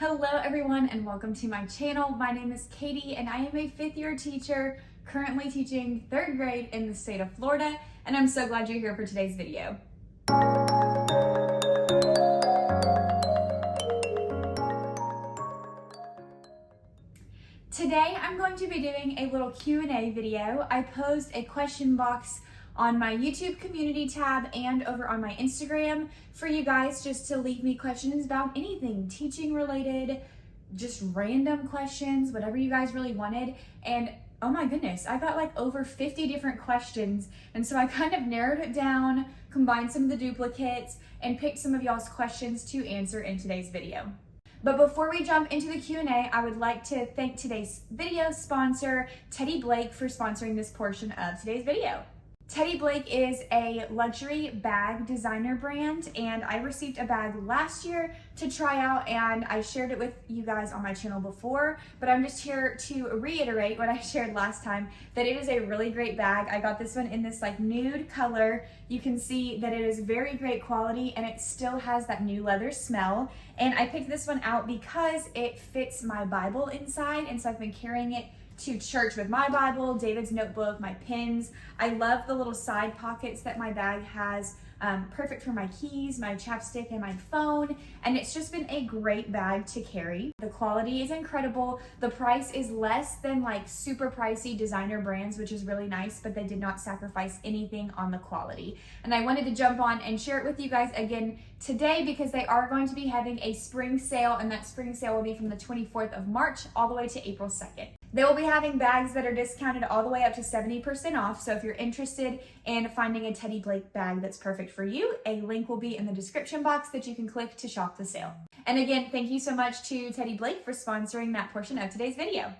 Hello everyone and welcome to my channel. My name is Katie and I am a 5th year teacher currently teaching 3rd grade in the state of Florida, and I'm so glad you're here for today's video. Today I'm going to be doing a little Q&A video. I posed a question box on my YouTube community tab and over on my Instagram for you guys just to leave me questions about anything teaching related, just random questions, whatever you guys really wanted. And oh my goodness, I got like over 50 different questions. And so I kind of narrowed it down, combined some of the duplicates, and picked some of y'all's questions to answer in today's video. But before we jump into the Q&A, I would like to thank today's video sponsor, Teddy Blake, for sponsoring this portion of today's video. Teddy Blake is a luxury bag designer brand, and I received a bag last year to try out, and I shared it with you guys on my channel before, but I'm just here to reiterate what I shared last time, that it is a really great bag. I got this one in this like nude color. You can see that it is very great quality and it still has that new leather smell. And I picked this one out because it fits my Bible inside, and so I've been carrying it to church with my Bible, David's notebook, my pens. I love the little side pockets that my bag has, perfect for my keys, my chapstick, and my phone. And it's just been a great bag to carry. The quality is incredible. The price is less than like super pricey designer brands, which is really nice, but they did not sacrifice anything on the quality. And I wanted to jump on and share it with you guys again today because they are going to be having a spring sale, and that spring sale will be from the 24th of March all the way to April 2nd. They will be having bags that are discounted all the way up to 70% off. So if you're interested in finding a Teddy Blake bag that's perfect for you, a link will be in the description box that you can click to shop the sale. And again, thank you so much to Teddy Blake for sponsoring that portion of today's video.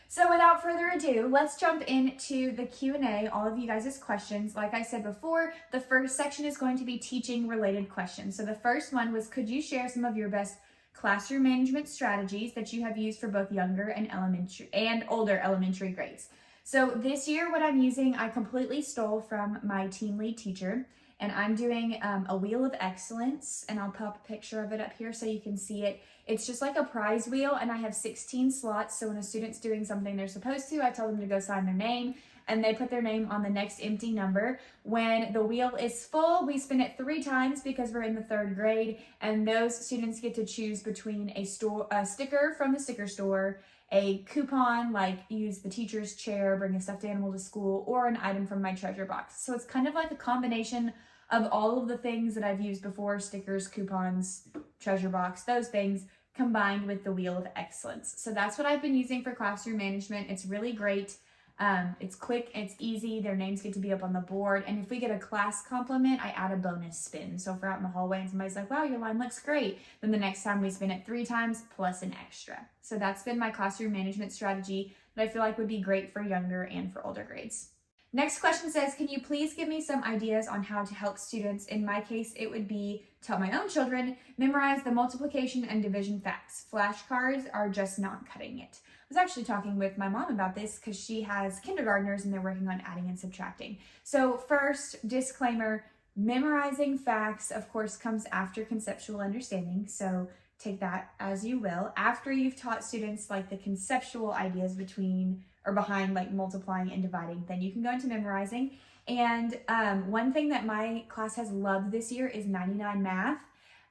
So without further ado, let's jump into the Q&A, all of you guys' questions. Like I said before, the first section is going to be teaching related questions. So the first one was, could you share some of your best classroom management strategies that you have used for both younger and elementary and older elementary grades? So this year, what I'm using, I completely stole from my team lead teacher, and I'm doing a wheel of excellence, and I'll pop a picture of it up here so you can see it. It's just like a prize wheel, and I have 16 slots. So when a student's doing something they're supposed to, I tell them to go sign their name, and they put their name on the next empty number. When the wheel is full, we spin it 3 times because we're in the 3rd grade, and those students get to choose between a sticker from the sticker store, a coupon, like use the teacher's chair, bring a stuffed animal to school, or an item from my treasure box. So it's kind of like a combination of all of the things that I've used before: stickers, coupons, treasure box, those things, combined with the wheel of excellence. So that's what I've been using for classroom management. It's really great. It's quick, it's easy, their names get to be up on the board, and if we get a class compliment, I add a bonus spin. So if we're out in the hallway and somebody's like, wow, your line looks great, then the next time we spin it 3 times plus an extra. So that's been my classroom management strategy that I feel like would be great for younger and for older grades. Next question says, can you please give me some ideas on how to help students? In my case, it would be to help my own children memorize the multiplication and division facts. Flashcards are just not cutting it. I was actually talking with my mom about this because she has kindergartners and they're working on adding and subtracting. So first, disclaimer, memorizing facts, of course, comes after conceptual understanding. So take that as you will. After you've taught students like the conceptual ideas behind like multiplying and dividing, then you can go into memorizing. And one thing that my class has loved this year is 99 Math.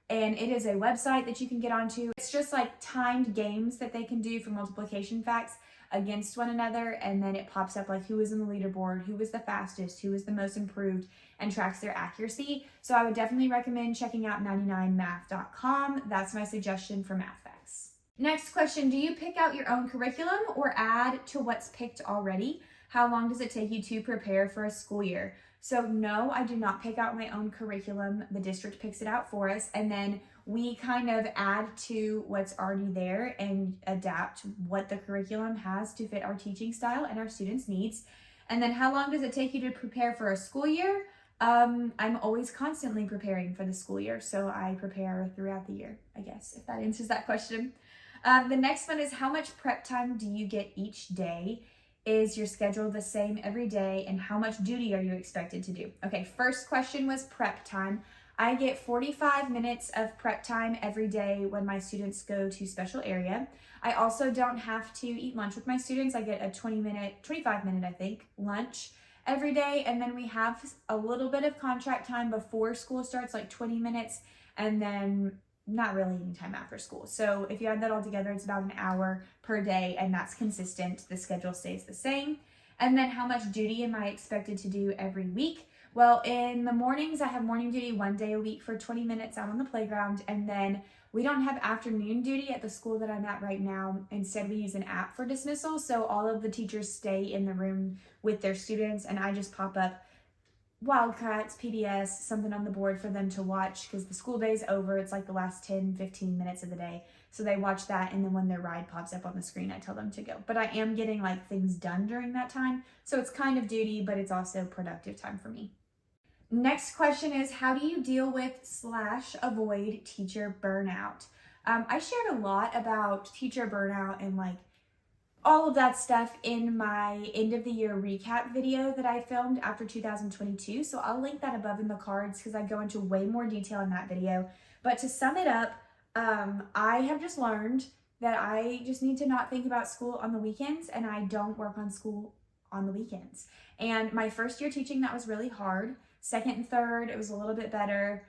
And it is a website that you can get onto. It's just like timed games that they can do for multiplication facts against one another. And then it pops up like who is in the leaderboard, who was the fastest, who was the most improved, and tracks their accuracy. So I would definitely recommend checking out 99math.com. That's my suggestion for math facts. Next question, do you pick out your own curriculum or add to what's picked already? How long does it take you to prepare for a school year? So no, I do not pick out my own curriculum. The district picks it out for us, and then we kind of add to what's already there and adapt what the curriculum has to fit our teaching style and our students' needs. And then how long does it take you to prepare for a school year? I'm always constantly preparing for the school year, so I prepare throughout the year, I guess, if that answers that question. The next one is, how much prep time do you get each day? Is your schedule the same every day, and how much duty are you expected to do? Okay, first question was prep time. I get 45 minutes of prep time every day when my students go to special area. I also don't have to eat lunch with my students. I get a 25 minute, I think, lunch every day. And then we have a little bit of contract time before school starts, like 20 minutes, and then not really any time after school. So if you add that all together, it's about an hour per day, and that's consistent. The schedule stays the same. And then how much duty am I expected to do every week? Well, in the mornings, I have morning duty 1 day a week for 20 minutes out on the playground, and then we don't have afternoon duty at the school that I'm at right now. Instead, we use an app for dismissal, so all of the teachers stay in the room with their students, and I just pop up Wildcats, PBS, something on the board for them to watch because the school day is over. It's like the last 10, 15 minutes of the day. So they watch that, and then when their ride pops up on the screen, I tell them to go. But I am getting like things done during that time. So it's kind of duty, but it's also productive time for me. Next question is, how do you deal with / avoid teacher burnout? I shared a lot about teacher burnout and like all of that stuff in my end of the year recap video that I filmed after 2022. So I'll link that above in the cards because I go into way more detail in that video. But to sum it up, I have just learned that I just need to not think about school on the weekends, and I don't work on school on the weekends. And my first year teaching, that was really hard. Second and third, it was a little bit better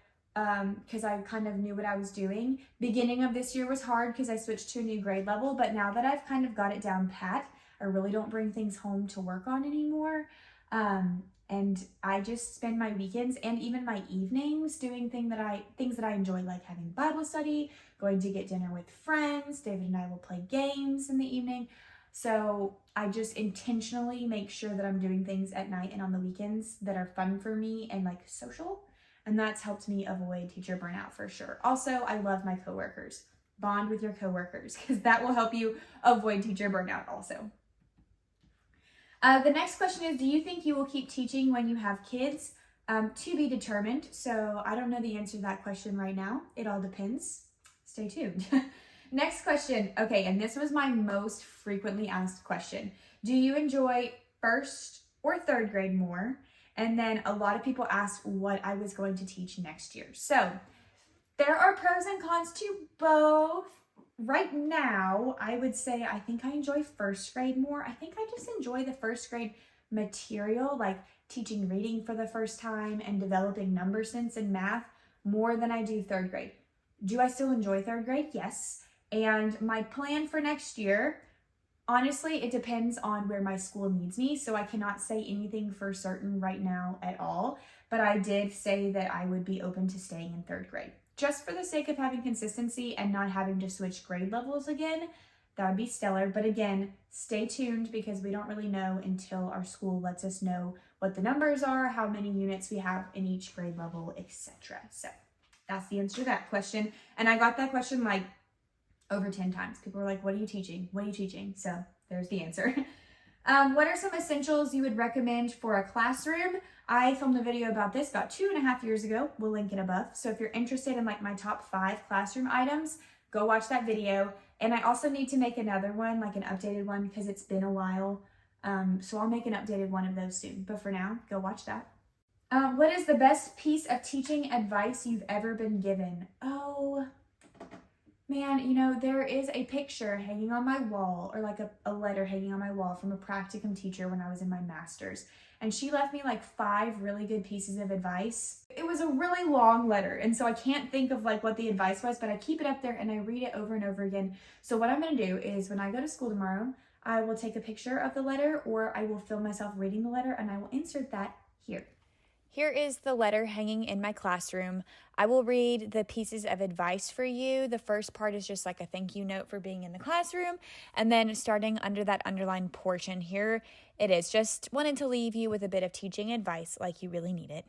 because I kind of knew what I was doing. Beginning of this year was hard because I switched to a new grade level, but now that I've kind of got it down pat, I really don't bring things home to work on anymore. And I just spend my weekends and even my evenings doing things that I enjoy, like having Bible study, going to get dinner with friends. David and I will play games in the evening. So I just intentionally make sure that I'm doing things at night and on the weekends that are fun for me and like social. And that's helped me avoid teacher burnout for sure. Also, I love my coworkers. Bond with your coworkers because that will help you avoid teacher burnout also. The next question is, do you think you will keep teaching when you have kids? To be determined. So I don't know the answer to that question right now. It all depends. Stay tuned. Next question. Okay, and this was my most frequently asked question. Do you enjoy first or third grade more? And then a lot of people asked what I was going to teach next year. So there are pros and cons to both. Right now, I would say I think I enjoy first grade more. I think I just enjoy the first grade material, like teaching reading for the first time and developing number sense and math more than I do third grade. Do I still enjoy third grade? Yes. And my plan for next year, honestly, it depends on where my school needs me. So I cannot say anything for certain right now at all. But I did say that I would be open to staying in third grade. Just for the sake of having consistency and not having to switch grade levels again, that would be stellar. But again, stay tuned because we don't really know until our school lets us know what the numbers are, how many units we have in each grade level, etc. So that's the answer to that question. And I got that question like over 10 times. People were like, what are you teaching? What are you teaching? So there's the answer. What are some essentials you would recommend for a classroom? I filmed a video about this about 2.5 years ago. We'll link it above. So if you're interested in like my top 5 classroom items, go watch that video. And I also need to make another one, like an updated one, because it's been a while. So I'll make an updated one of those soon. But for now, go watch that. What is the best piece of teaching advice you've ever been given? Oh, man, you know, there is a picture hanging on my wall, or like a letter hanging on my wall from a practicum teacher when I was in my master's. And she left me like 5 really good pieces of advice. It was a really long letter, and so I can't think of like what the advice was, but I keep it up there and I read it over and over again. So what I'm gonna do is when I go to school tomorrow, I will take a picture of the letter, or I will film myself reading the letter, and I will insert that here. Here is the letter hanging in my classroom. I will read the pieces of advice for you. The first part is just like a thank you note for being in the classroom. And then starting under that underlined portion, here it is. Just wanted to leave you with a bit of teaching advice like you really need it.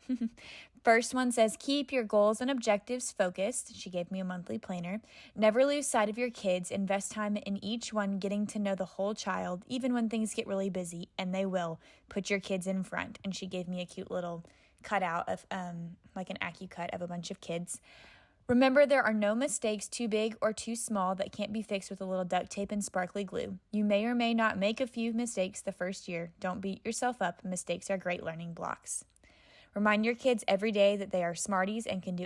First one says, keep your goals and objectives focused. She gave me a monthly planner. Never lose sight of your kids. Invest time in each one, getting to know the whole child, even when things get really busy, and they will. Put your kids in front. And she gave me a cute little cutout of like an AccuCut of a bunch of kids. Remember, there are no mistakes too big or too small that can't be fixed with a little duct tape and sparkly glue. You may or may not make a few mistakes the first year. Don't beat yourself up. Mistakes are great learning blocks. Remind your kids every day that they are smarties and can do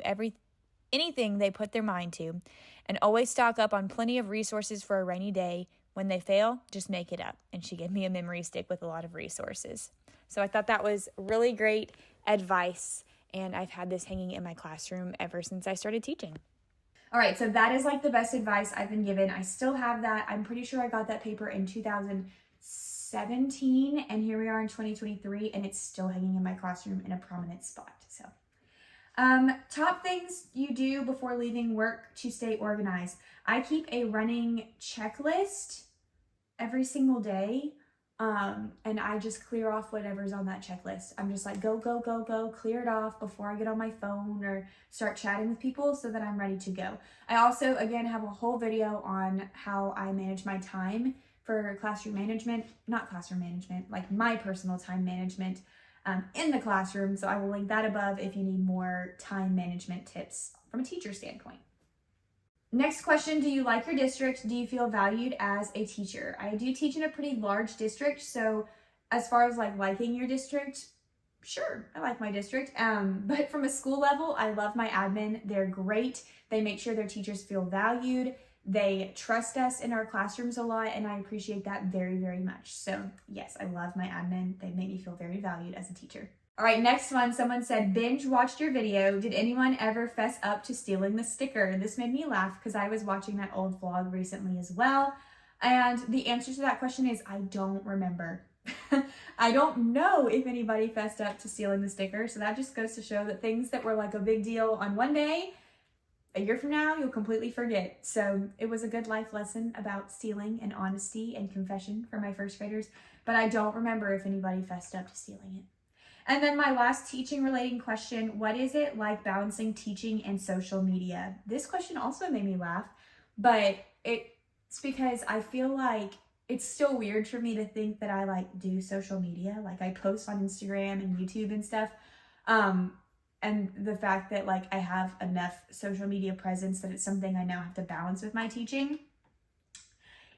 anything they put their mind to. And always stock up on plenty of resources for a rainy day. When they fail, just make it up. And she gave me a memory stick with a lot of resources. So I thought that was really great advice. And I've had this hanging in my classroom ever since I started teaching. All right, so that is like the best advice I've been given. I still have that. I'm pretty sure I got that paper in 2017, and here we are in 2023, and it's still hanging in my classroom in a prominent spot. So, top things you do before leaving work to stay organized. I keep a running checklist every single day. And I just clear off whatever's on that checklist. I'm just like, go, go, go, go, clear it off before I get on my phone or start chatting with people so that I'm ready to go. I also, again, have a whole video on how I manage my time for classroom management, not classroom management, like my personal time management in the classroom. So I will link that above if you need more time management tips from a teacher standpoint. Next question, do you like your district? Do you feel valued as a teacher? I do teach in a pretty large district, so as far as like liking your district, sure, I like my district. But from a school level, I love my admin. They're great. They make sure their teachers feel valued. They trust us in our classrooms a lot, and I appreciate that very, very much. So yes, I love my admin. They make me feel very valued as a teacher. All right, next one. Someone said, binge watched your video. Did anyone ever fess up to stealing the sticker? This made me laugh because I was watching that old vlog recently as well. And the answer to that question is I don't remember. I don't know if anybody fessed up to stealing the sticker. So that just goes to show that things that were like a big deal on one day, a year from now, you'll completely forget. So it was a good life lesson about stealing and honesty and confession for my first graders. But I don't remember if anybody fessed up to stealing it. And then my last teaching relating question, what is it like balancing teaching and social media? This question also made me laugh, but it's because I feel like it's still weird for me to think that I like do social media. Like I post on Instagram and YouTube and stuff. And the fact that like I have enough social media presence that it's something I now have to balance with my teaching.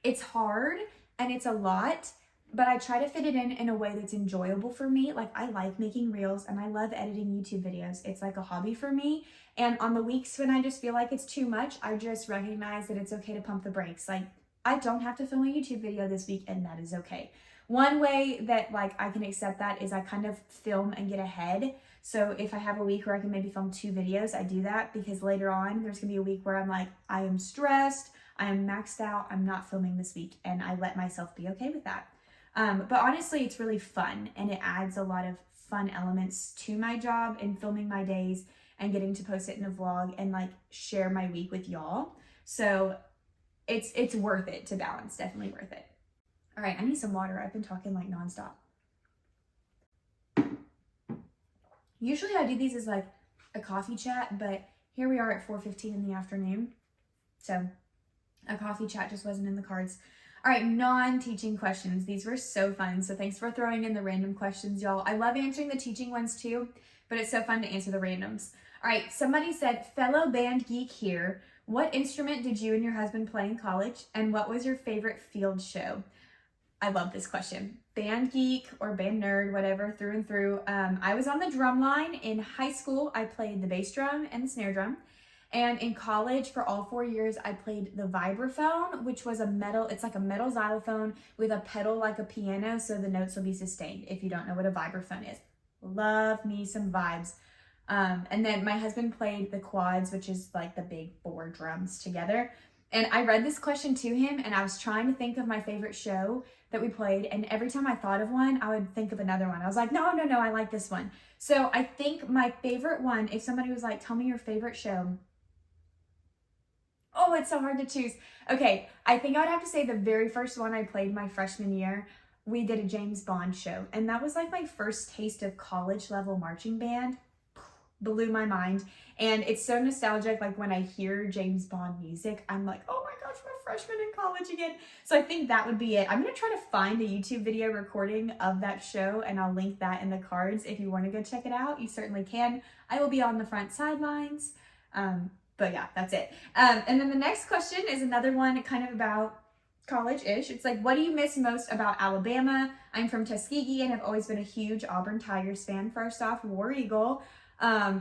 It's hard and it's a lot. But I try to fit it in a way that's enjoyable for me. Like I like making reels and I love editing YouTube videos. It's like a hobby for me. And on the weeks when I just feel like it's too much, I just recognize that it's okay to pump the brakes. Like I don't have to film a YouTube video this week and that is okay. One way that like I can accept that is I kind of film and get ahead. So if I have a week where I can maybe film 2 videos, I do that because later on there's gonna be a week where I'm like, I am stressed, I am maxed out, I'm not filming this week, and I let myself be okay with that. But honestly, it's really fun and it adds a lot of fun elements to my job and filming my days and getting to post it in a vlog and like share my week with y'all. So it's worth it to balance, definitely worth it. All right, I need some water. I've been talking like nonstop. Usually I do these as like a coffee chat, but here we are at 4:15 in the afternoon. So a coffee chat just wasn't in the cards. All right, non-teaching questions. These were so fun. So thanks for throwing in the random questions, y'all. I love answering the teaching ones too, but it's so fun to answer the randoms. All right, somebody said, fellow band geek here. What instrument did you and your husband play in college? And what was your favorite field show? I love this question. Band geek or band nerd, whatever, through and through. I was on the drum line. In high school, I played the bass drum and the snare drum. And in college, for all 4 years, I played the vibraphone, which was it's like a metal xylophone with a pedal like a piano, so the notes will be sustained, if you don't know what a vibraphone is. Love me some vibes. And then my husband played the quads, which is like the big 4 drums together. And I read this question to him, and I was trying to think of my favorite show that we played, and every time I thought of one, I would think of another one. I was like, no, I like this one. So I think my favorite one, if somebody was like, tell me your favorite show, oh, it's so hard to choose. Okay, I think I would have to say the very first one I played my freshman year, we did a James Bond show. And that was like my first taste of college level marching band. Blew my mind. And it's so nostalgic. Like when I hear James Bond music, I'm like, oh my gosh, we're freshmen in college again. So I think that would be it. I'm going to try to find a YouTube video recording of that show, and I'll link that in the cards. If you want to go check it out, you certainly can. I will be on the front sidelines. But yeah, that's it. And then the next question is another one kind of about college-ish. It's like, what do you miss most about Alabama? I'm from Tuskegee and have always been a huge Auburn Tigers fan. First off, War Eagle.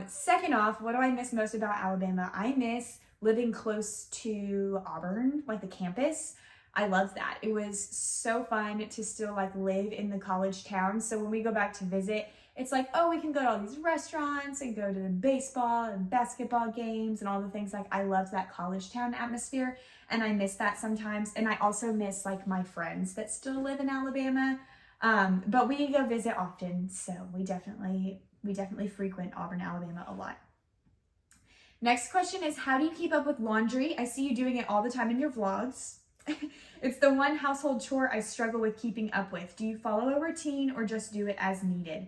Second off, what do I miss most about Alabama? I miss living close to Auburn, like the campus. I love that. It was so fun to still like live in the college town. So when we go back to visit, it's like, oh, we can go to all these restaurants and go to the baseball and basketball games and all the things. Like, I loved that college town atmosphere, and I miss that sometimes. And I also miss like my friends that still live in Alabama. But we go visit often, so we definitely frequent Auburn, Alabama a lot. Next question is, how do you keep up with laundry? I see you doing it all the time in your vlogs. It's the one household chore I struggle with keeping up with. Do you follow a routine or just do it as needed?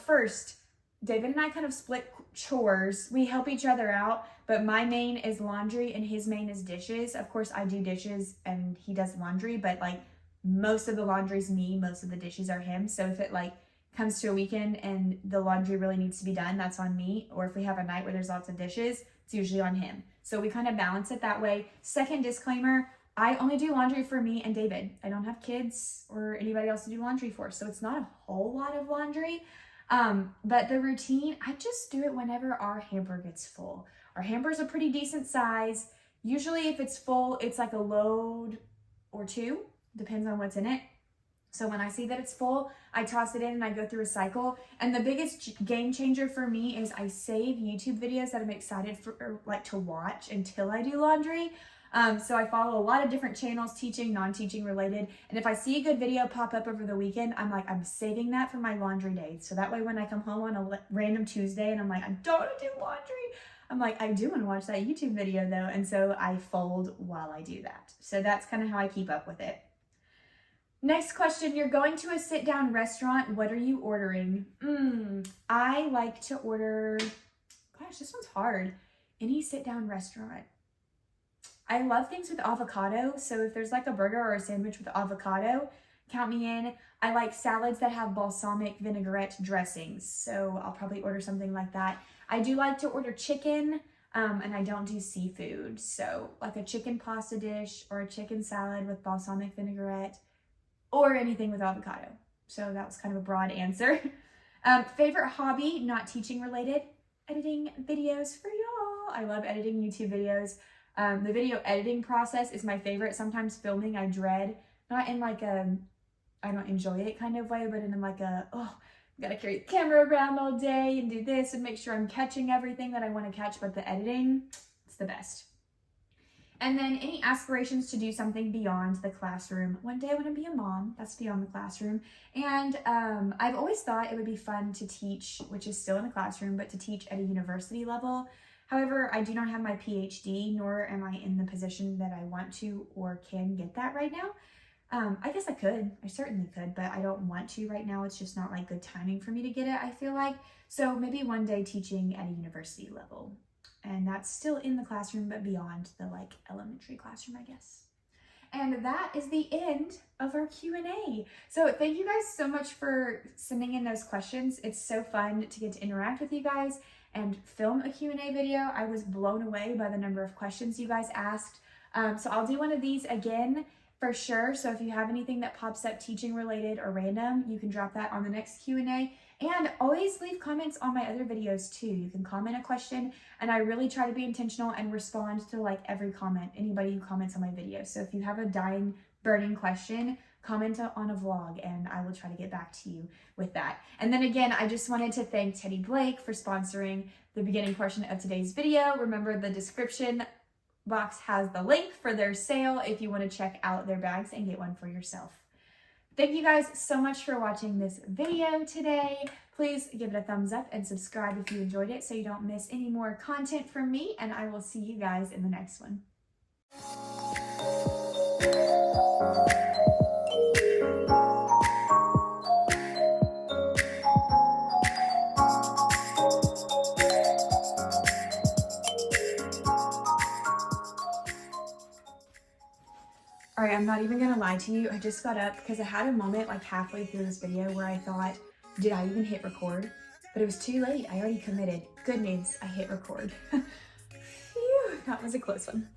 First, David and I kind of split chores. We help each other out, but my main is laundry and his main is dishes. Of course, I do dishes and he does laundry, but like most of the laundry's me, most of the dishes are him. So if it like comes to a weekend and the laundry really needs to be done, that's on me. Or if we have a night where there's lots of dishes, it's usually on him. So we kind of balance it that way. Second disclaimer, I only do laundry for me and David. I don't have kids or anybody else to do laundry for, so it's not a whole lot of laundry. But the routine, I just do it whenever our hamper gets full. Our hamper's a pretty decent size. Usually if it's full, it's like a load or two, depends on what's in it. So when I see that it's full, I toss it in and I go through a cycle. And the biggest game changer for me is I save YouTube videos that I'm excited for, or like to watch until I do laundry. So I follow a lot of different channels, teaching, non-teaching related. And if I see a good video pop up over the weekend, I'm like, I'm saving that for my laundry day. So that way when I come home on a random Tuesday and I'm like, I don't want to do laundry, I'm like, I do want to watch that YouTube video though. And so I fold while I do that. So that's kind of how I keep up with it. Next question, you're going to a sit-down restaurant. What are you ordering? I like to order, gosh, this one's hard. Any sit-down restaurant. I love things with avocado, so if there's like a burger or a sandwich with avocado, count me in. I like salads that have balsamic vinaigrette dressings, so I'll probably order something like that. I do like to order chicken, and I don't do seafood, so like a chicken pasta dish or a chicken salad with balsamic vinaigrette or anything with avocado. So that was kind of a broad answer. Favorite hobby, not teaching related, editing videos for y'all. I love editing YouTube videos. The video editing process is my favorite. Sometimes filming I dread, not in like a, I don't enjoy it kind of way, but in like a, oh, I gotta carry the camera around all day and do this and make sure I'm catching everything that I want to catch, but the editing, it's the best. And then any aspirations to do something beyond the classroom. One day I want to be a mom. That's beyond the classroom. And I've always thought it would be fun to teach, which is still in the classroom, but to teach at a university level. However, I do not have my PhD, nor am I in the position that I want to or can get that right now. I guess I could. I certainly could, but I don't want to right now. It's just not like good timing for me to get it, I feel like. So maybe one day teaching at a university level. And that's still in the classroom, but beyond the like elementary classroom, I guess. And that is the end of our Q&A. So thank you guys so much for sending in those questions. It's so fun to get to interact with you guys and film a Q&A video. I was blown away by the number of questions you guys asked. So I'll do one of these again for sure. So if you have anything that pops up teaching related or random, you can drop that on the next Q&A. And always leave comments on my other videos too. You can comment a question, and I really try to be intentional and respond to like every comment, anybody who comments on my videos. So if you have a dying, burning question, comment on a vlog and I will try to get back to you with that. And then again, I just wanted to thank Teddy Blake for sponsoring the beginning portion of today's video. Remember, the description box has the link for their sale if you want to check out their bags and get one for yourself. Thank you guys so much for watching this video today. Please give it a thumbs up and subscribe if you enjoyed it so you don't miss any more content from me, and I will see you guys in the next one. All right, I'm not even gonna lie to you. I just got up because I had a moment like halfway through this video where I thought, did I even hit record? But it was too late. I already committed. Good news, I hit record. Phew, that was a close one.